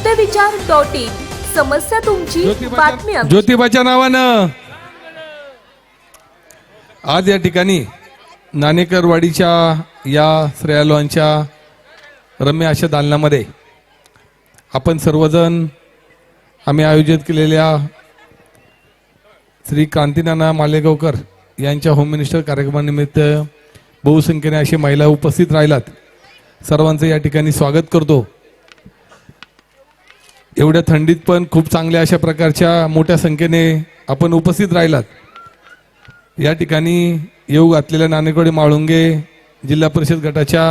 सत्यविचार.in समस्या तुमची बातमी आमची। ज्योतिबाच्या नावानं आज या ठिकाणी नाणेकरवाडीच्या या श्रेयालोंच्या रम्य अशा दालनामध्ये आपण सर्वजण आम्ही आयोजित केलेल्या श्री क्रांतीनाना मालेगावकर यांच्या होम मिनिस्टर कार्यक्रमानिमित्त बहुसंख्येने अशी महिला उपस्थित राहिलात। सर्वांचं या ठिकाणी स्वागत करतो। एवढ्या थंडीत पण खूप चांगल्या अशा प्रकारच्या मोठ्या संख्येने आपण उपस्थित राहिलात। या ठिकाणी येऊ घातलेल्या नाणेकरवाडी माळुंगे जिल्हा परिषद गटाच्या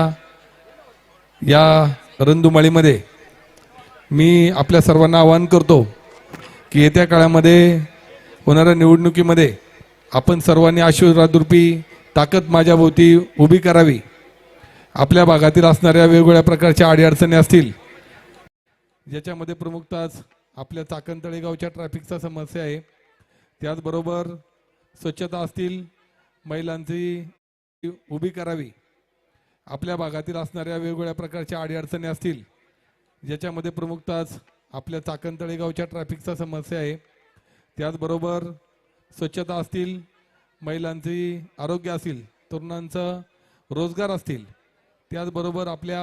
या रणधुमाळीमध्ये मी आपल्या सर्वांना आवाहन करतो की येत्या काळामध्ये होणाऱ्या निवडणुकीमध्ये आपण सर्वांनी आशीर्वादरूपी ताकद माझ्या भोवती उभी करावी। आपल्या भागातील असणाऱ्या वेगवेगळ्या प्रकारच्या अडीअडचणी असतील, ज्याच्यामध्ये प्रमुखतः आपल्या चाकण तळेगावच्या ट्रॅफिकचा समस्या आहे, त्याचबरोबर स्वच्छता असतील, महिलांची उभी करावी। आपल्या भागातील असणाऱ्या वेगवेगळ्या प्रकारच्या अडीअडचणी असतील, ज्याच्यामध्ये प्रमुखतः आपल्या चाकण तळेगावच्या ट्रॅफिकचा समस्या आहे, त्याचबरोबर स्वच्छता असतील, महिलांची आरोग्य असेल, तरुणांचं रोजगार असतील, त्याचबरोबर आपल्या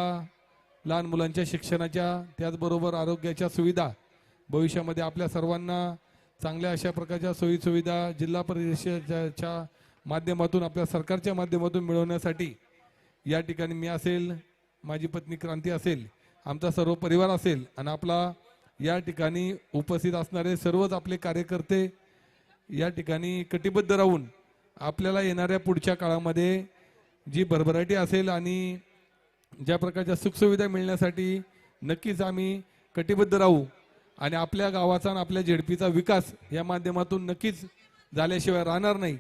लहान मुलांच्या शिक्षणाच्या, त्याचबरोबर आरोग्याच्या सुविधा भविष्यामध्ये आपल्या सर्वांना चांगल्या अशा प्रकारच्या सोयीसुविधा जिल्हा परिषदेच्या माध्यमातून आपल्या सरकारच्या माध्यमातून मिळवण्यासाठी या ठिकाणी मी असेल, माझी पत्नी क्रांती असेल, आमचा सर्व परिवार असेल आणि आपला या ठिकाणी उपस्थित असणारे सर्वच आपले कार्यकर्ते या ठिकाणी कटिबद्ध राहून आपल्याला येणाऱ्या पुढच्या काळामध्ये जी भरभराटी असेल आणि ज्या प्रकारच्या सुखसुविधा मिळण्यासाठी नक्कीच आम्ही कटिबद्ध राहू आणि आपल्या गावाचा आणि आपल्या झेडपीचा विकास या माध्यमातून नक्कीच झाल्याशिवाय राहणार नाही।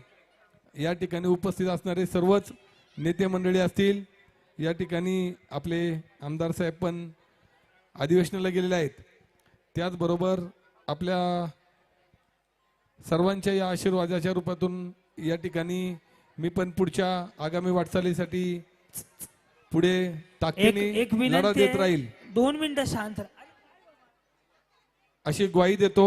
या ठिकाणी उपस्थित असणारे सर्वच नेते मंडळी असतील, या ठिकाणी आपले आमदार साहेब पण अधिवेशनाला गेलेले आहेत, त्याचबरोबर आपल्या सर्वांच्या या आशीर्वादाच्या रूपातून या ठिकाणी मी पण पुढच्या आगामी वाटचालीसाठी पुढे ताकदीने लढा देत राहील। 2 मिनिटं शांत अशी ग्वाही देतो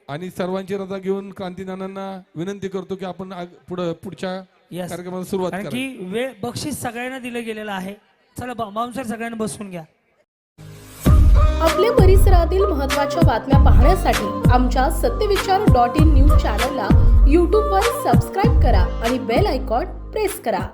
आणि सर्वांची रजा घेऊन क्रांतीनानांना विनंती करतो की आपण पुढच्या कार्यक्रमाला सुरुवात करा। की वेळ बक्षीस सगळ्यांना दिलं गेलेलं आहे। चला बाउन्सर सगळ्यांना बसून घ्या। आपल्या परिसरातील महत्त्वाच्या बातम्या पाहण्यासाठी आमच्या सत्यविचार.in न्यूज चॅनलला YouTube वर सबस्क्राईब करा आणि बेल आयकॉन प्रेस करा।